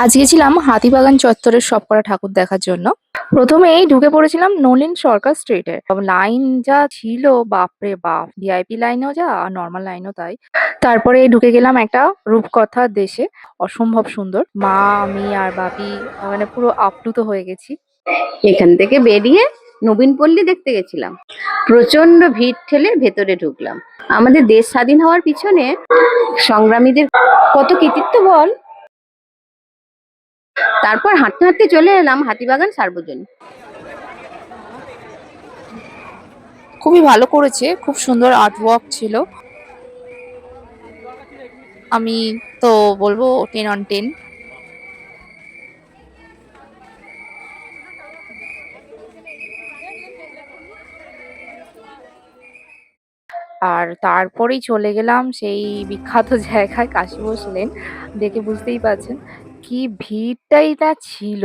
আজ গেছিলাম হাতিবাগান চত্বরের সবকটা ঠাকুর দেখার জন্য। প্রথমেই ঢুকে পড়েছিলাম নলিন সরকার স্ট্রিটে। লাইন যা ছিল, বাপরে বাপ! ভিআইপি লাইনেও যা আর নরমাল লাইনও তাই। তারপরে ঢুকে গেলাম একটা রূপকথার দেশে। অসম্ভব সুন্দর। মা, আমি আর বাপি মানে পুরো আপ্লুত হয়ে গেছি। এখান থেকে বেরিয়ে নবীন পল্লী দেখতে গেছিলাম। প্রচন্ড ভিড় ঠেলে ভেতরে ঢুকলাম। আমাদের দেশ স্বাধীন হওয়ার পিছনে সংগ্রামীদের কত কৃতিত্ব বল। তারপর হাঁটতে হাঁটতে চলে এলাম হাতিবাগান সার্বজনীন। খুবই ভালো করেছে, খুব সুন্দর আর্ট ওয়ার্ক ছিল। আমি তো বলবো 10 on 10। আর তারপরেই চলে গেলাম সেই বিখ্যাত জায়গায় কাশীবোস লেন। দেখে বুঝতেই পারছেন কি ভিড়টাই না ছিল।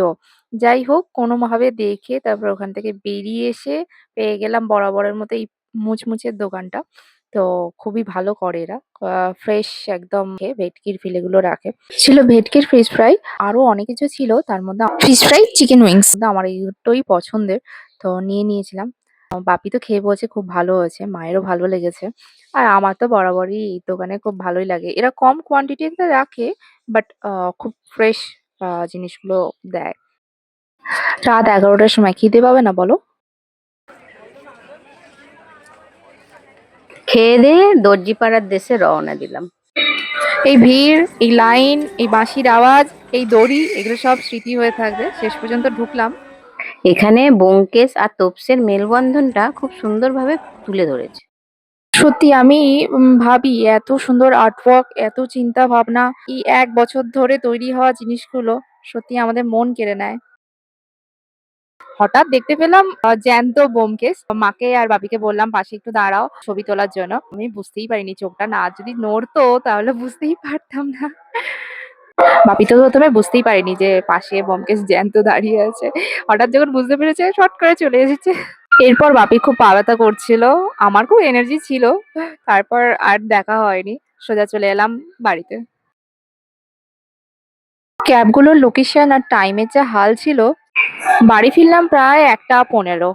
যাই হোক কোনোভাবে দেখে তারপর ওখান থেকে বেরিয়ে এসে পেয়ে গেলাম বরাবরের মতো এই মুচমুচের দোকানটা। তো খুবই ভালো করে এরা। ফ্রেশ একদম ভেটকির ফিলেগুলো রাখে। ছিল ভেটকির ফিশ ফ্রাই, আরো অনেক কিছু ছিল তার মধ্যে ফিশ ফ্রাই, চিকেন উইংস। আমার এই দুটোই পছন্দের, তো নিয়ে নিয়েছিলাম। বাপি তো খেয়ে বলছে খুব ভালো হয়েছে, মায়েরও ভালো লেগেছে। আর আমার তো বরাবরই এই দোকানে খুব ভালোই লাগে। এরা কম কোয়ান্টিটিতে রাখে, বাট খুব ফ্রেশ জিনিসগুলো দেয়। রাত 11টার সময় খিদে পাবে না বলো? খেয়ে দিয়ে দর্জিপাড়ার দেশে রওনা দিলাম। এই ভিড়, এই লাইন, এই বাঁশির আওয়াজ, এই দড়ি, এগুলো সব স্মৃতি হয়ে থাকবে। শেষ পর্যন্ত ঢুকলাম। এখানে ব্যোমকেশ আর তোপসের মেলবন্ধনটা খুব সুন্দরভাবে তুলে ধরেছে। সত্যি আমি ভাবি এত সুন্দর আর্টওয়ার্ক, এত চিন্তা ভাবনা, এই 1 বছর ধরে তৈরি হওয়া জিনিসগুলো সত্যি আমাদের মন কেড়ে নেয়। হঠাৎ দেখতে পেলাম জ্যান্ত ব্যোমকেশ। মাকে আর বাপিকে বললাম পাশে একটু দাঁড়াও ছবি তোলার জন্য। আমি বুঝতেই পারিনি, চোখটা না যদি নড়তো তাহলে বুঝতেই পারতাম না। বাপি তো প্রথমে বুঝতেই পারেনি যে পাশে ব্যোমকেশ জ্যান্ত দাঁড়িয়ে আছে। হঠাৎ যখন বুঝতে পেরেছে শট করে চলে এসেছে। এরপর বাপি খুব পা ব্যথা করছিল, আমার খুব এনার্জি ছিল। তারপর আর দেখা হয়নি, সোজা চলে এলাম বাড়িতে। ক্যাবগুলোর লোকেশন আর টাইমের যা হাল ছিল। বাড়ি ফিরলাম প্রায় 1টা 15।